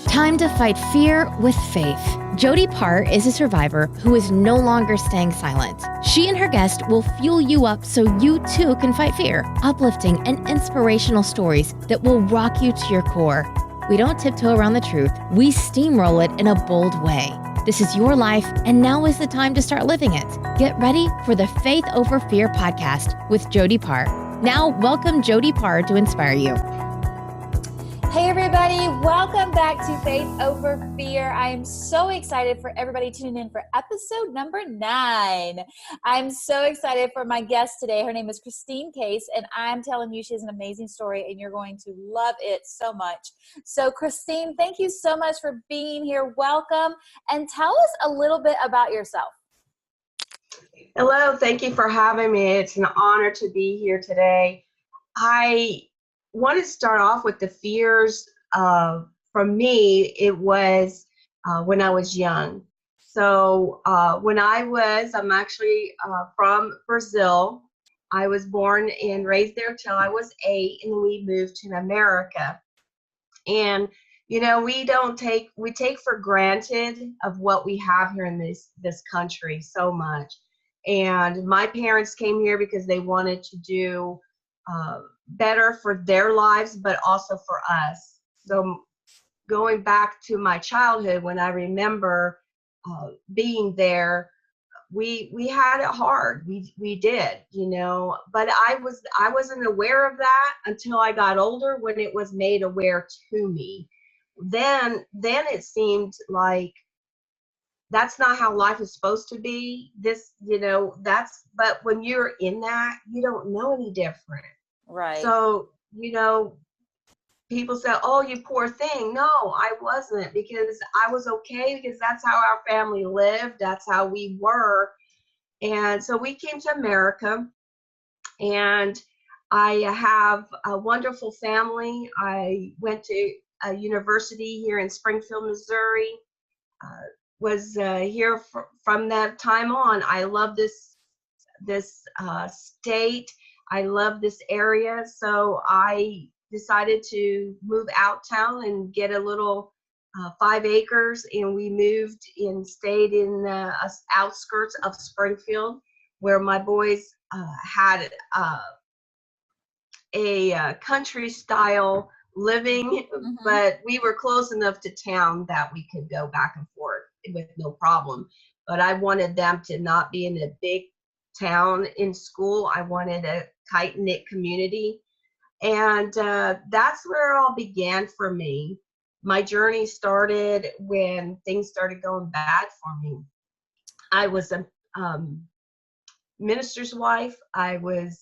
Time to fight fear with faith. Jody Paar is a survivor who is no longer staying silent. She and her guest will fuel you up so you too can fight fear, uplifting and inspirational stories that will rock you to your core. We don't tiptoe around the truth, we steamroll it in a bold way. This is your life, and now is the time to start living it. Get ready for the Faith Over Fear podcast with Jody Paar. Now, welcome Jody Paar to inspire you. Hey everybody, welcome back to Faith Over Fear. I am so excited for everybody tuning in for episode number 9. I'm so excited for my guest today. Her name is Cristine, and I'm telling you she has an amazing story and you're going to love it so much. So Cristine, thank you so much for being here. Welcome, and tell us a little bit about yourself. Hello, thank you for having me. It's an honor to be here today. I want to start off with the fears. For me, it was when I was young. So I'm actually from Brazil. I was born and raised there till I was 8, and we moved to America. And we take for granted of what we have here in this country so much. And my parents came here because they wanted to do better for their lives, but also for us. So going back to my childhood, when I remember being there, we had it hard. We did, but I wasn't aware of that until I got older, when it was made aware to me. Then it seemed like that's not how life is supposed to be. But when you're in that, you don't know any different. Right. So, people say, oh, you poor thing. No, I wasn't, because I was okay, because that's how our family lived. That's how we were. And so we came to America, and I have a wonderful family. I went to a university here in Springfield, Missouri. Was here from that time on. I love this state. I love this area. So I decided to move out town and get a little 5 acres, and we moved and stayed in the outskirts of Springfield, where my boys had a country style living, but we were close enough to town that we could go back and forth with no problem. But I wanted them to not be in a big town in school. I wanted a tight-knit community. And that's where it all began for me. My journey started when things started going bad for me. I was a minister's wife. I was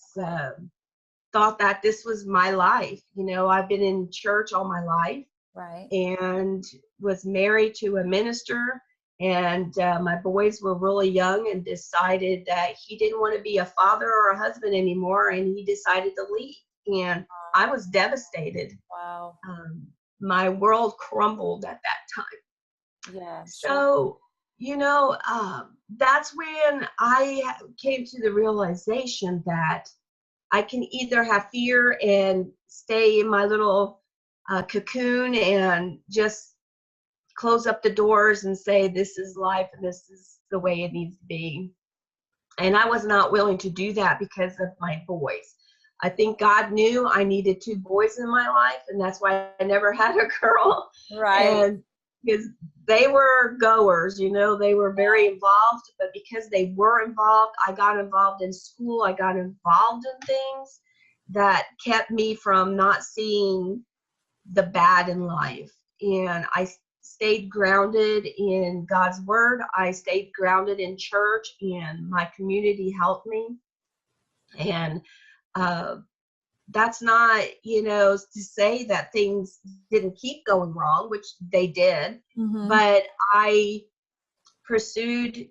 thought that this was my life. I've been in church all my life. Right. And was married to a minister. And my boys were really young and decided that he didn't want to be a father or a husband anymore, and he decided to leave. And I was devastated. Wow. My world crumbled at that time. Yeah. So, that's when I came to the realization that I can either have fear and stay in my little cocoon and just close up the doors and say, this is life and this is the way it needs to be. And I was not willing to do that because of my boys. I think God knew I needed 2 boys in my life, and that's why I never had a girl. Right. And because they were goers, they were very involved, but because they were involved, I got involved in school. I got involved in things that kept me from not seeing the bad in life. And I stayed grounded in God's word. I stayed grounded in church, and my community helped me. And that's not, to say that things didn't keep going wrong, which they did. But I pursued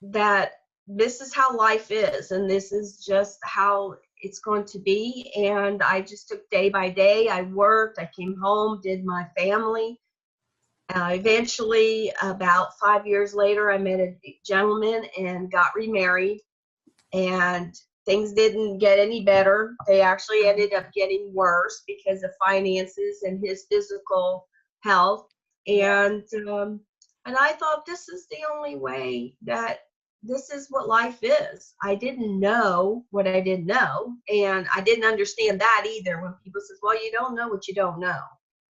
that this is how life is, and this is just how it's going to be. And I just took day by day. I worked, I came home, did my family. Eventually, about 5 years later, I met a gentleman and got remarried, and things didn't get any better. They actually ended up getting worse because of finances and his physical health. And I thought this is the only way, that this is what life is. I didn't know what I didn't know, and I didn't understand that either when people says, well, you don't know what you don't know.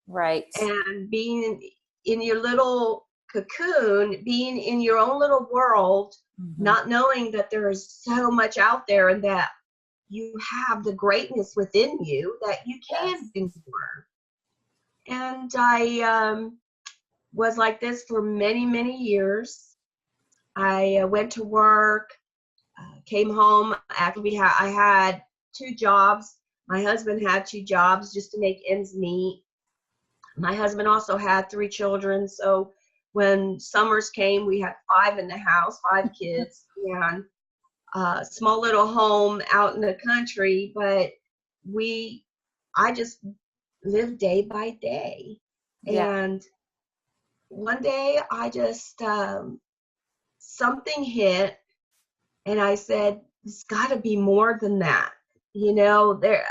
Right. And being in your little cocoon, being in your own little world, not knowing that there is so much out there and that you have the greatness within you that you can do more. And I was like this for many, many years. I went to work, came home after I had 2 jobs. My husband had 2 jobs just to make ends meet. My husband also had 3 children. So when summers came, we had 5 in the house, 5 kids, and a small little home out in the country. But I just lived day by day. Yeah. And one day I just, something hit, and I said, it's got to be more than that.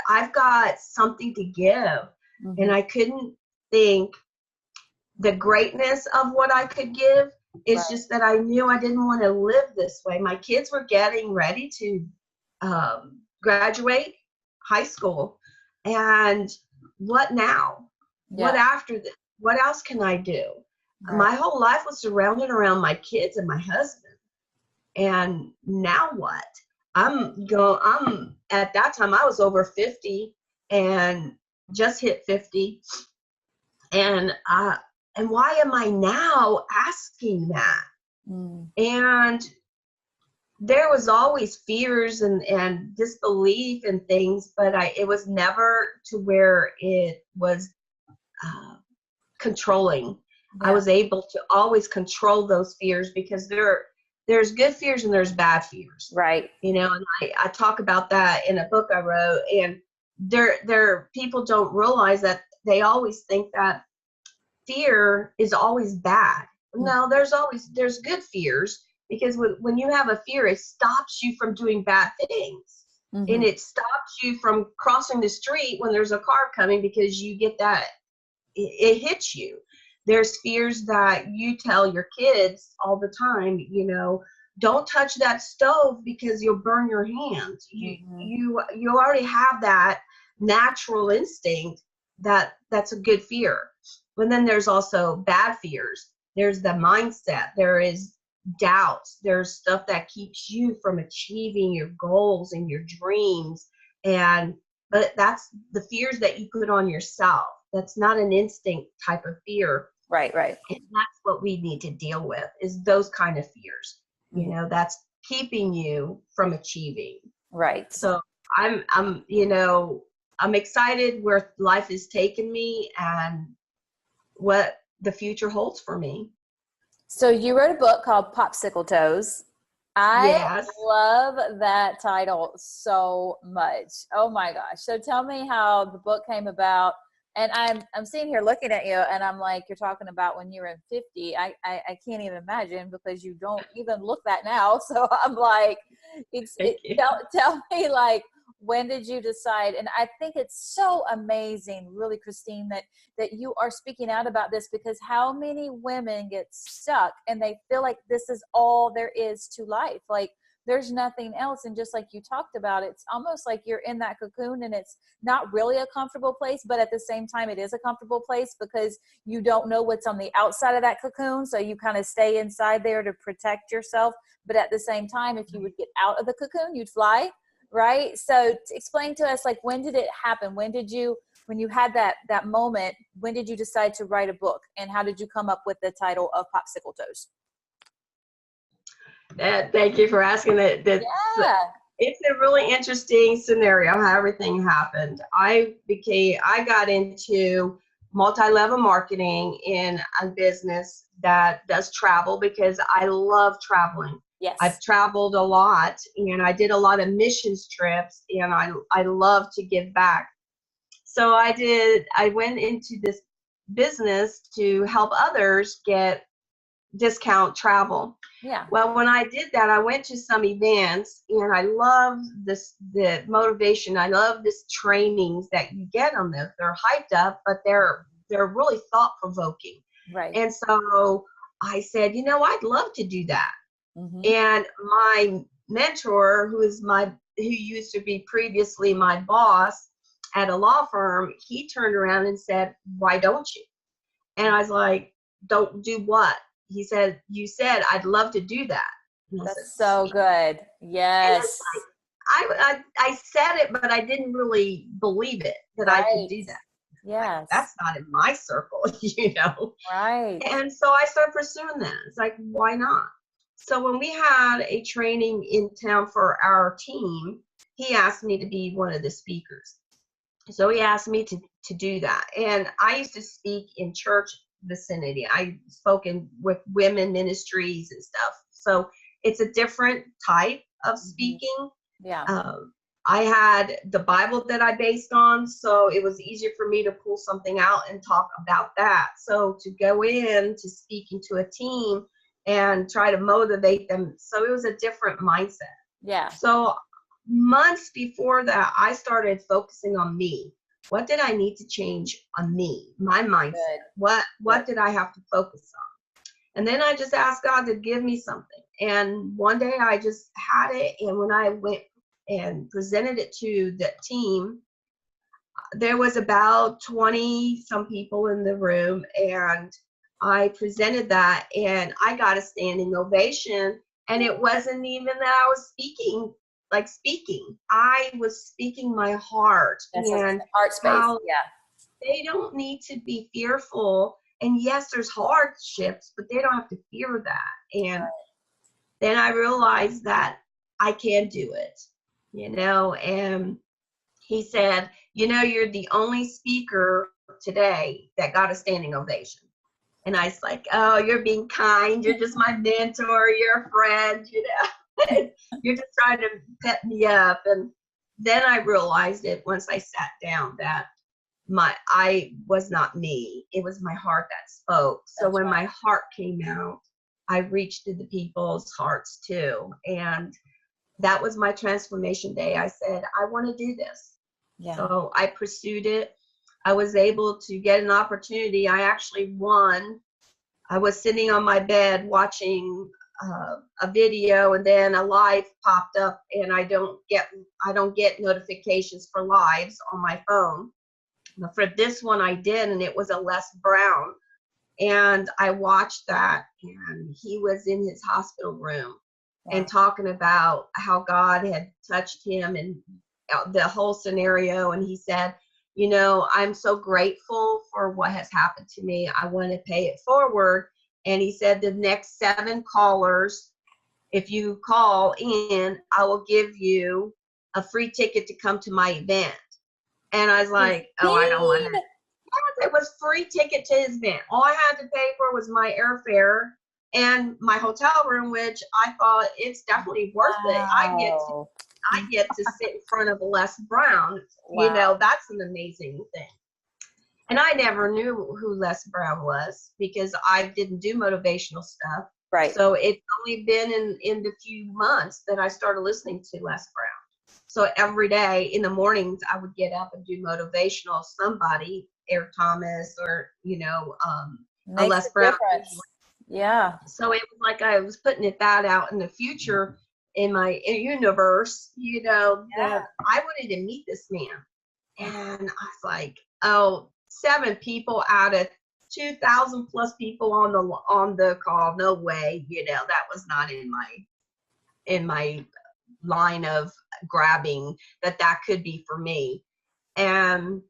I've got something to give. And I couldn't think the greatness of what I could give. It's just that I knew I didn't want to live this way. My kids were getting ready to graduate high school. And what now? What after this? What else can I do? My whole life was surrounded around my kids and my husband. And now what? I'm at that time I was over 50 and just hit 50. And why am I now asking that? And there was always fears and disbelief and things, but it was never to where it was controlling. I was able to always control those fears, because there's good fears and there's bad fears. Right. And I talk about that in a book I wrote, and people don't realize that they always think that fear is always bad. No, there's good fears, because when you have a fear, it stops you from doing bad things. And it stops you from crossing the street when there's a car coming, because you get that it hits you. There's fears that you tell your kids all the time, don't touch that stove because you'll burn your hands. You already have that natural instinct that's a good fear. But then there's also bad fears. There's the mindset. There is doubts. There's stuff that keeps you from achieving your goals and your dreams. But that's the fears that you put on yourself. That's not an instinct type of fear. Right. And that's what we need to deal with, is those kind of fears. That's keeping you from achieving. Right. So I'm excited where life has taken me and what the future holds for me. So you wrote a book called Popsicle Toes. I love that title so much. Oh my gosh. So tell me how the book came about. And I'm sitting here looking at you, and I'm like, you're talking about when you were 50. I can't even imagine, because you don't even look that now. So I'm like, tell me, like, when did you decide? And I think it's so amazing, really, Cristine, that you are speaking out about this, because how many women get stuck and they feel like this is all there is to life. Like, there's nothing else. And just like you talked about, it's almost like you're in that cocoon, and it's not really a comfortable place, but at the same time, it is a comfortable place, because you don't know what's on the outside of that cocoon. So you kind of stay inside there to protect yourself. But at the same time, if you would get out of the cocoon, you'd fly. Right. So explain to us, like, when did it happen? When you had that moment, when did you decide to write a book, and how did you come up with the title of Popsicle Toes? Thank you for asking that. It's a really interesting scenario how everything happened. I got into multi-level marketing in a business that does travel, because I love traveling. Yes. I've traveled a lot, and I did a lot of missions trips, and I love to give back. So I went into this business to help others get discount travel. Yeah. Well, when I did that, I went to some events, and I love the motivation. I love this trainings that you get on this. They're hyped up, but they're they're really thought provoking. Right. And so I said, I'd love to do that. Mm-hmm. And my mentor, who used to be previously my boss at a law firm, he turned around and said, why don't you? And I was like, don't do what? He said, you said I'd love to do that. And That's so good. Yes. I said it, but I didn't really believe it that I could do that. Yes. Like, that's not in my circle, Right. And so I started pursuing that. It's like, why not? So when we had a training in town for our team, he asked me to be one of the speakers. So he asked me to do that. And I used to speak in church vicinity. I spoken with women ministries and stuff. So it's a different type of speaking. Yeah. I had the Bible that I based on, so it was easier for me to pull something out and talk about that. So to go in to speaking to a team and try to motivate them, so it was a different mindset. Yeah. So months before that, I started focusing on me. What did I need to change on me, my mindset? Good. What did I have to focus on? And then I just asked God to give me something. And one day I just had it, and when I went and presented it to the team, there was about 20 some people in the room, and I presented that and I got a standing ovation. And it wasn't even that I was speaking. I was speaking my heart. That's and heart space. how Yeah. they don't need to be fearful. And yes, there's hardships, but they don't have to fear that. And then I realized that I can do it, and he said, you're the only speaker today that got a standing ovation. And I was like, oh, you're being kind. You're just my mentor. You're a friend, You're just trying to pep me up. And then I realized it once I sat down that I was not me. It was my heart that spoke. So when my heart came out, I reached to the people's hearts too. And that was my transformation day. I said, I want to do this. Yeah. So I pursued it. I was able to get an opportunity. I actually won. I was sitting on my bed watching a video, and then a live popped up, and I don't get notifications for lives on my phone. But for this one I did, and it was a Les Brown. And I watched that, and he was in his hospital room and talking about how God had touched him and the whole scenario. And he said, I'm so grateful for what has happened to me. I want to pay it forward. And he said, the next 7 callers, if you call in, I will give you a free ticket to come to my event. And I was like, oh, I don't want to. It was free ticket to his event. All I had to pay for was my airfare and my hotel room, which I thought it's definitely worth it. I get to sit in front of a Les Brown. That's an amazing thing. And I never knew who Les Brown was because I didn't do motivational stuff. Right. So it's only been in the few months that I started listening to Les Brown. So every day in the mornings, I would get up and do motivational, somebody, Eric Thomas or, a Les Brown. Yeah. So it was like I was putting that out in the future in my universe, that I wanted to meet this man. And I was like, 7 people out of 2,000 plus people on the call. No way, that was not in my line of grabbing that could be for me. And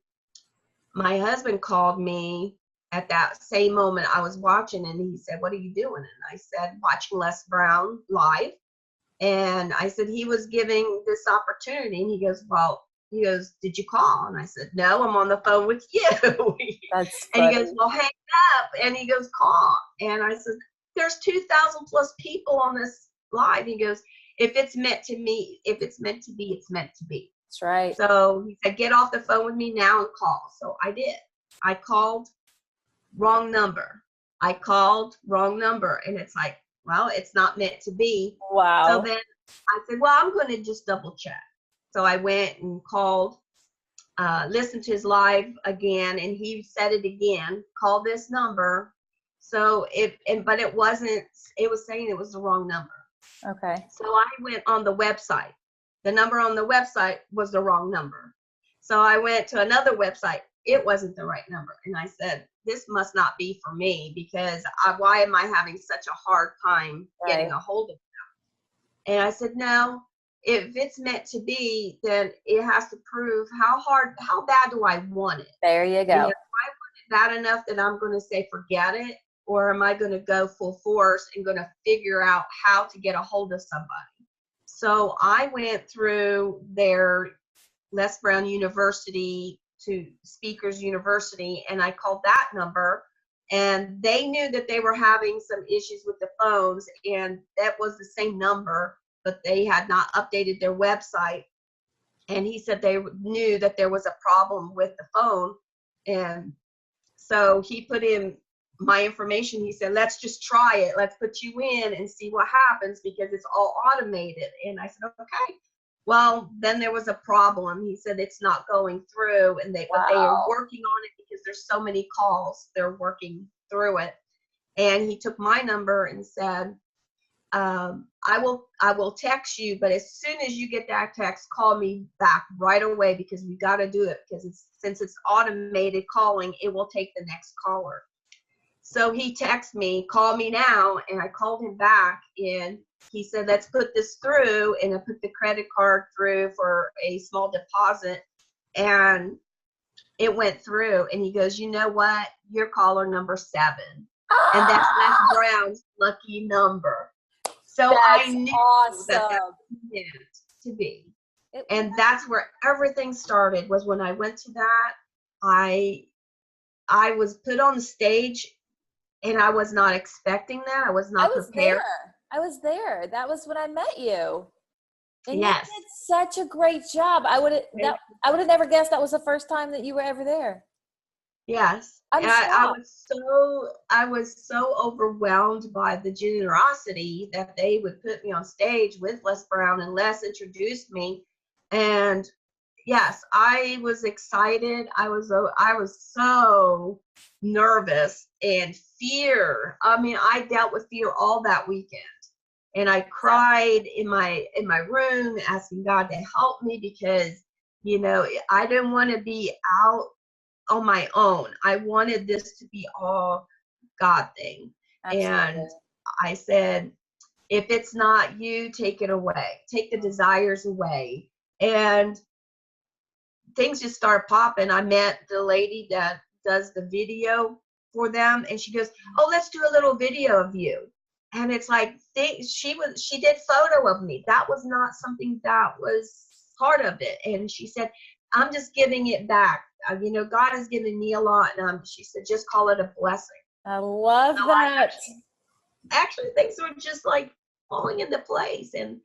my husband called me at that same moment. I was watching, and he said, what are you doing? And I said, watching Les Brown live. And I said, he was giving this opportunity. And he goes, did you call? And I said, no, I'm on the phone with you. That's and he goes, well, hang up. And he goes, call. And I said, there's 2,000 plus people on this live. He goes, if it's meant to be, it's meant to be. That's right. So he said, get off the phone with me now and call. So I did. I called, wrong number. And it's like, well, it's not meant to be. Wow. So then I said, well, I'm going to just double check. So I went and called listened to his live again, and he said it again, call this number. So but it wasn't, it was saying it was the wrong number. Okay. So I went on the website. The number on the website was the wrong number. So I went to another website. It wasn't the right number. And I said, this must not be for me, because why am I having such a hard time getting a hold of them? And I said, no, if it's meant to be, then it has to prove how bad do I want it? There you go. And if I want it bad enough that I'm going to say, forget it, or am I going to go full force and going to figure out how to get a hold of somebody? So I went through their Les Brown University to Speakers University, and I called that number, and they knew that they were having some issues with the phones, and that was the same number, but they had not updated their website. And he said they knew that there was a problem with the phone, and so he put in my information. He said, let's just try it. Let's put you in and see what happens, because it's all automated. And I said, okay. Well, then there was a problem. He said it's not going through, and but they are working on it because there's so many calls. They're working through it. And he took my number and said, I will text you, but as soon as you get that text, call me back right away, because we got to do it, because since it's automated calling, it will take the next caller. So he texted me, call me now, and I called him back, and he said, let's put this through, and I put the credit card through for a small deposit, and it went through, and he goes, you know what, you're caller number 7, and that's Les Brown's lucky number. So I knew that was meant to be. And that's where everything started, was when I went to that. I was put on the stage, and I was not expecting that. I was not prepared. I was there. That was when I met you. And yes. You did such a great job. I would have never guessed that was the first time that you were ever there. Yes. I was so overwhelmed by the generosity that they would put me on stage with Les Brown, and Les introduced me. And yes, I was excited. I was so nervous, and fear. I mean, I dealt with fear all that weekend, and I cried in my room asking God to help me, because, you know, I didn't want to be out on my own. I wanted this to be all God thing. Absolutely. And I said, if it's not you, take it away. Take the desires away. And things just started popping. I met the lady that does the video for them, and she goes, oh, let's do a little video of you. And it's like, she did photo of me. That was not something that was part of it. And she said, I'm just giving it back. You know, God has given me a lot. And she said, just call it a blessing. I love that. Actually, things were just like falling into place. And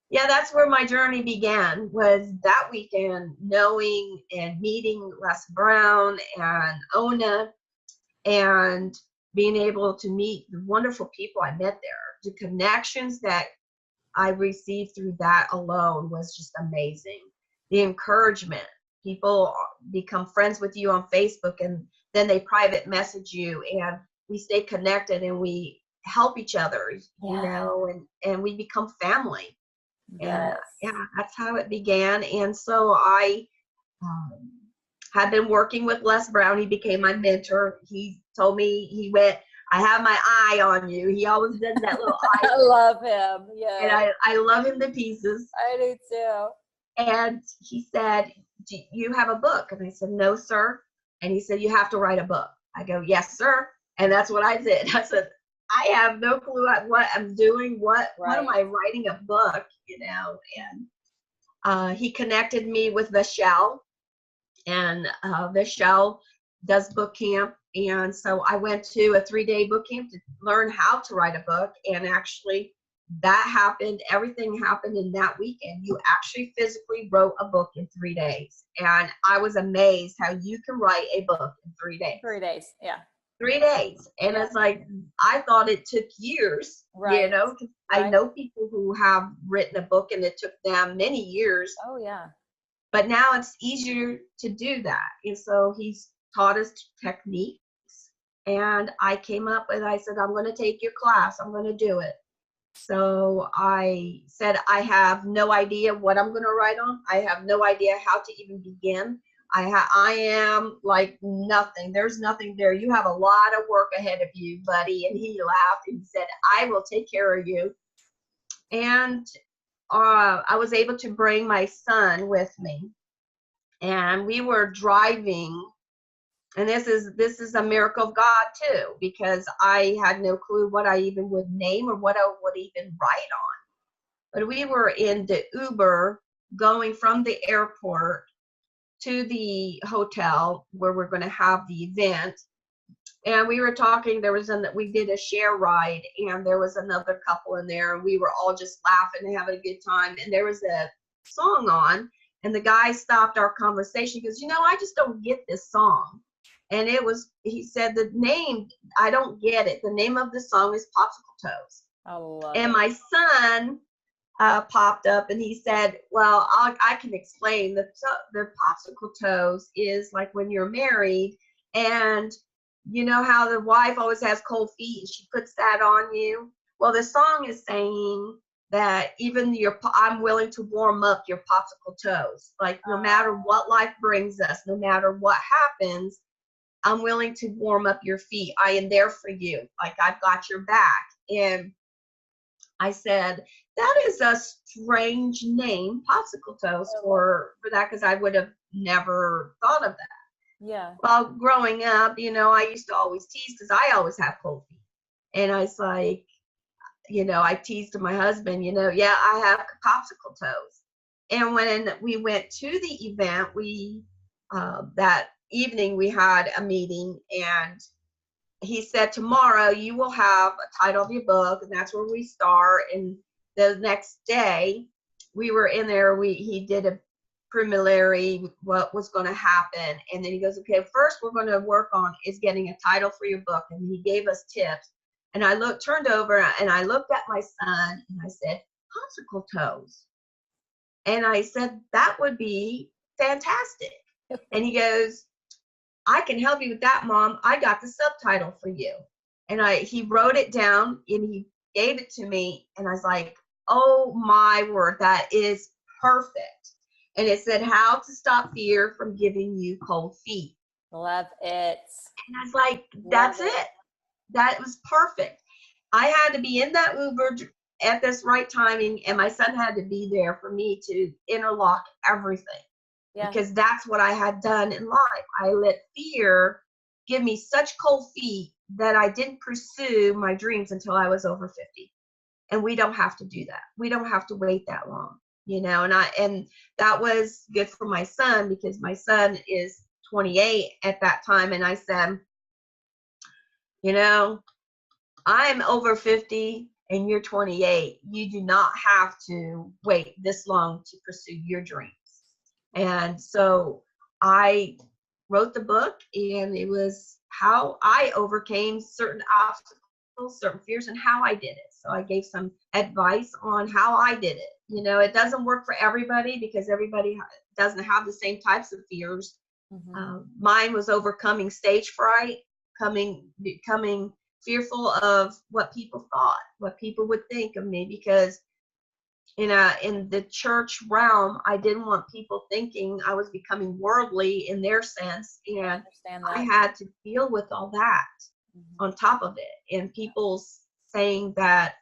yeah, that's where my journey began, was that weekend, knowing and meeting Les Brown and Ona, and being able to meet the wonderful people I met there. The connections that I received through that alone was just amazing. The encouragement. People become friends with you on Facebook, and then they private message you, and we stay connected, and we help each other, you know, and we become family. Yes. And yeah, that's how it began. And so I had been working with Les Brown. He became my mentor. He told me, he went, I have my eye on you. He always does that little eye. I love him. Yeah. And I love him to pieces. I do too. And he said, do you have a book? And I said, no, sir. And he said, you have to write a book. I go, yes, sir. And that's what I did. I said, I have no clue what I'm doing. What am I writing a book, you know? And he connected me with Michelle, and Michelle does book camp. And so I went to a 3-day book camp to learn how to write a book. And actually that happened. Everything happened in that weekend. You actually physically wrote a book in 3 days. And I was amazed how you can write a book in 3 days. 3 days. Yeah. 3 days. And it's like, I thought it took years, you know, 'cause I know people who have written a book and it took them many years. Oh, yeah. but now it's easier to do that. And so he's taught us techniques. And I came up with, I said, I'm going to take your class. I'm going to do it. So I said, I have no idea what I'm going to write on. I have no idea how to even begin. I am like nothing. There's nothing there. You have a lot of work ahead of you, buddy. And he laughed and said, I will take care of you. And I was able to bring my son with me. And we were driving. And this is a miracle of God too, because I had no clue what I even would name or what I would even write on. But we were in the Uber going from the airport to the hotel where we're going to have the event. And we were talking, we did a share ride, and there was another couple in there, and we were all just laughing and having a good time. And there was a song on, and the guy stopped our conversation. He goes, I just don't get this song. And he said the name, I don't get it. The name of the song is Popsicle Toes. I love and it. my son popped up and he said, well, I can explain. The Popsicle Toes is like when you're married and you know how the wife always has cold feet and she puts that on you. Well, the song is saying that even I'm willing to warm up your popsicle toes. Like no matter what life brings us, no matter what happens, I'm willing to warm up your feet. I am there for you. Like I've got your back. And I said, that is a strange name, Popsicle Toes, for that, because I would have never thought of that. Yeah. Well, growing up, I used to always tease because I always have cold feet. And I was like, I teased my husband, yeah, I have popsicle toes. And when we went to the event, that evening we had a meeting, and he said, tomorrow you will have a title of your book, and that's where we start. And the next day we were in there, he did a preliminary, what was going to happen. And then he goes, okay, first we're going to work on is getting a title for your book. And he gave us tips. And I turned over and I looked at my son and I said, Popsicle Toes. And I said, that would be fantastic. And he goes, I can help you with that, Mom. I got the subtitle for you. And he wrote it down and he gave it to me. And I was like, oh my word, that is perfect. And it said, how to stop fear from giving you cold feet. Love it. And I was like, that's it. That was perfect. I had to be in that Uber at this right timing, and my son had to be there for me to interlock everything. Yeah. Because that's what I had done in life. I let fear give me such cold feet that I didn't pursue my dreams until I was over 50. And we don't have to do that. We don't have to wait that long, and that was good for my son because my son is 28 at that time. And I said, I'm over 50 and you're 28. You do not have to wait this long to pursue your dreams. And so I wrote the book, and it was how I overcame certain obstacles, certain fears, and how I did it. So I gave some advice on how I did it. It doesn't work for everybody because everybody doesn't have the same types of fears. Mm-hmm. Mine was overcoming stage fright, becoming fearful of what people thought, what people would think of me, because in the church realm, I didn't want people thinking I was becoming worldly in their sense, and I had to deal with all that on top of it, and people saying that,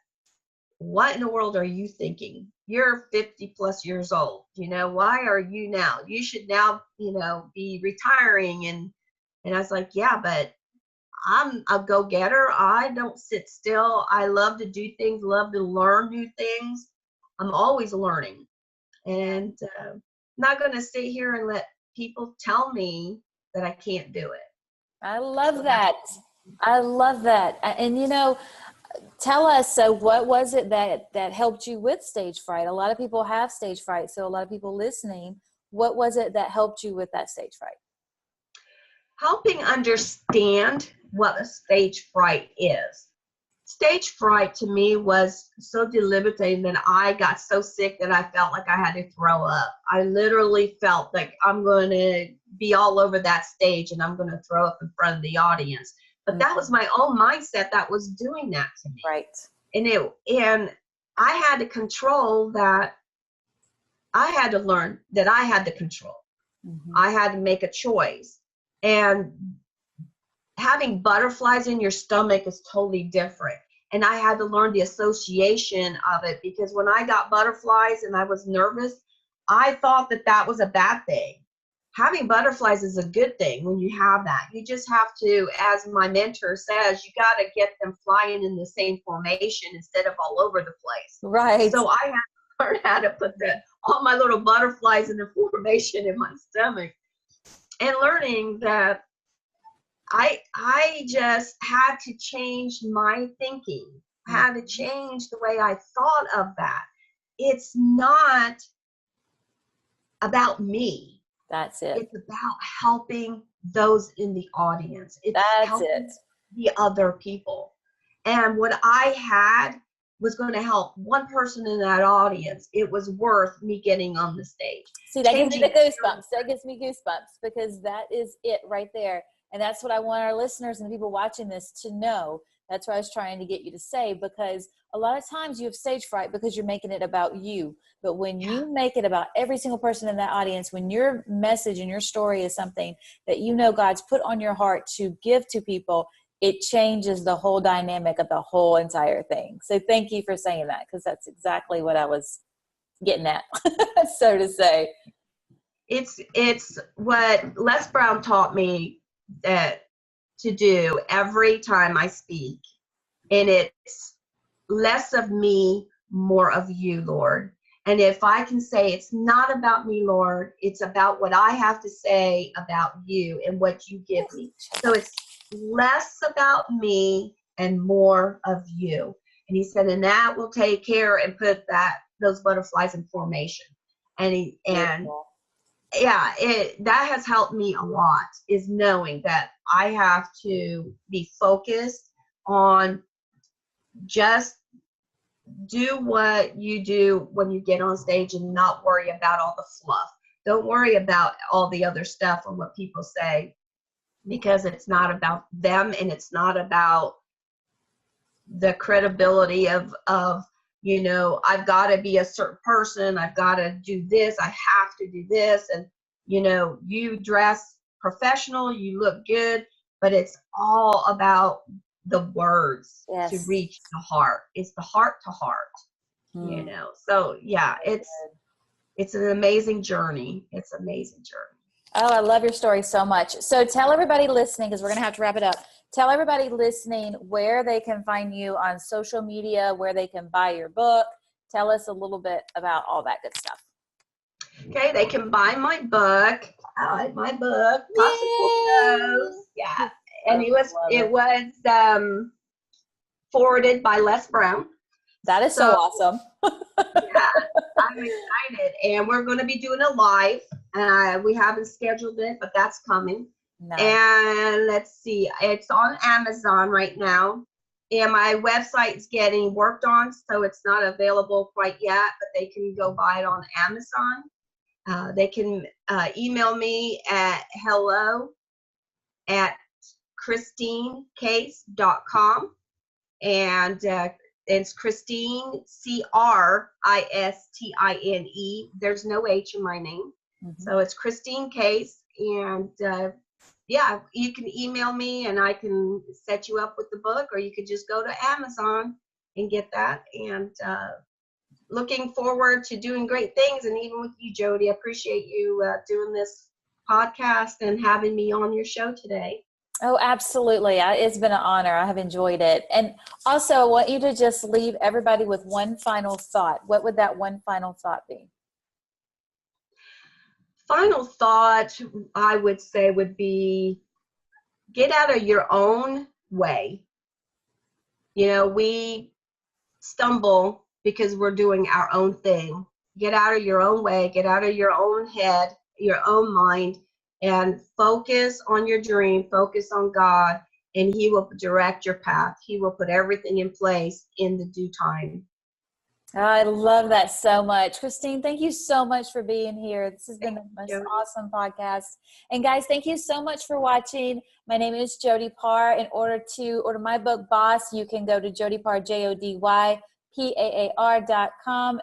what in the world are you thinking? You're 50 plus years old. Why are you now? You should now, be retiring. And I was like, yeah, but I'm a go-getter. I don't sit still. I love to do things, love to learn new things. I'm always learning. And I'm not going to sit here and let people tell me that I can't do it. I love that. I love that. And, tell us, so what was it that helped you with stage fright? A lot of people have stage fright. So a lot of people listening, what was it that helped you with that stage fright? Helping understand what a stage fright is. Stage fright to me was so debilitating that I got so sick that I felt like I had to throw up. I literally felt like I'm going to be all over that stage and I'm going to throw up in front of the audience. But that was my own mindset that was doing that to me. Right. And I had to control that. I had to learn that I had the control. I had to make a choice. And having butterflies in your stomach is totally different. And I had to learn the association of it, because when I got butterflies and I was nervous, I thought that that was a bad thing. Having butterflies is a good thing when you have that. You just have to, as my mentor says, you got to get them flying in the same formation instead of all over the place. Right. So I had to learn how to put all my little butterflies in the formation in my stomach, and learning that I just had to change my thinking. I had to change the way I thought of that. It's not about me. That's it. It's about helping those in the audience. It's That's helping it. the other people. And what I had was going to help one person in that audience. It was worth me getting on the stage. See, that gives me the goosebumps. That gives me goosebumps, because that is it right there. And that's what I want our listeners and the people watching this to know. That's what I was trying to get you to say, because a lot of times you have stage fright because you're making it about you. But when you make it about every single person in that audience, when your message and your story is something that you know God's put on your heart to give to people, it changes the whole dynamic of the whole entire thing. So thank you for saying that, because that's exactly what I was getting at, so to say. It's what Les Brown taught me to do every time I speak. And it's less of me, more of you, Lord. And if I can say it's not about me, Lord, it's about what I have to say about you and what you give me. So it's less about me and more of you. And he said, and that will take care and put those butterflies in formation. That has helped me a lot, is knowing that I have to be focused on just do what you do when you get on stage and not worry about all the fluff. Don't worry about all the other stuff and what people say, because it's not about them, and it's not about the credibility of I've got to be a certain person. I've got to do this. I have to do this. And, you dress professional, you look good, but it's all about the words to reach the heart. It's the heart to heart, So yeah, it's an amazing journey. It's an amazing journey. Oh, I love your story so much. So tell everybody listening, because we're going to have to wrap it up. Tell everybody listening where they can find you on social media, where they can buy your book. Tell us a little bit about all that good stuff. Okay, they can buy my book. I like my book, Possible Shows. Yeah, and it was forwarded by Les Brown. That is so awesome. Yeah, I'm excited, and we're going to be doing a live. We haven't scheduled it, but that's coming. Nice. And let's see, it's on Amazon right now, and my website's getting worked on, so it's not available quite yet, but they can go buy it on Amazon. They can email me at hello@CristineCase.com, and it's Cristine, Cristine. There's no H in my name. So it's Cristine Case, and you can email me and I can set you up with the book, or you could just go to Amazon and get that. And looking forward to doing great things. And even with you, Jody, I appreciate you doing this podcast and having me on your show today. Oh, absolutely. It's been an honor. I have enjoyed it. And also, I want you to just leave everybody with one final thought. What would that one final thought be? Final thought, I would say, would be get out of your own way. We stumble because we're doing our own thing. Get out of your own way, get out of your own head, your own mind, and focus on your dream, focus on God, and He will direct your path. He will put everything in place in the due time. Oh, I love that so much. Cristine, thank you so much for being here. This has been the most awesome podcast. And guys, thank you so much for watching. My name is Jody Paar. In order to order my book, Boss, you can go to Jody Paar, JodyPaar.com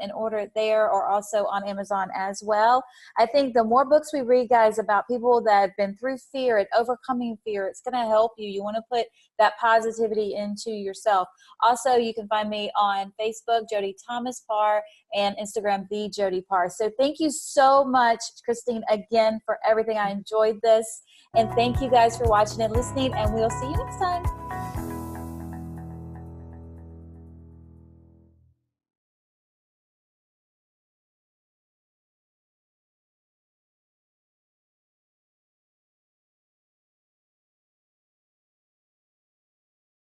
and order it there, or also on Amazon as well. I think the more books we read, guys, about people that have been through fear and overcoming fear, it's going to help you. You want to put that positivity into yourself. Also, you can find me on Facebook, Jody Thomas Paar, and Instagram, The Jody Paar. So thank you so much, Cristine, again, for everything. I enjoyed this. And thank you guys for watching and listening, and we'll see you next time.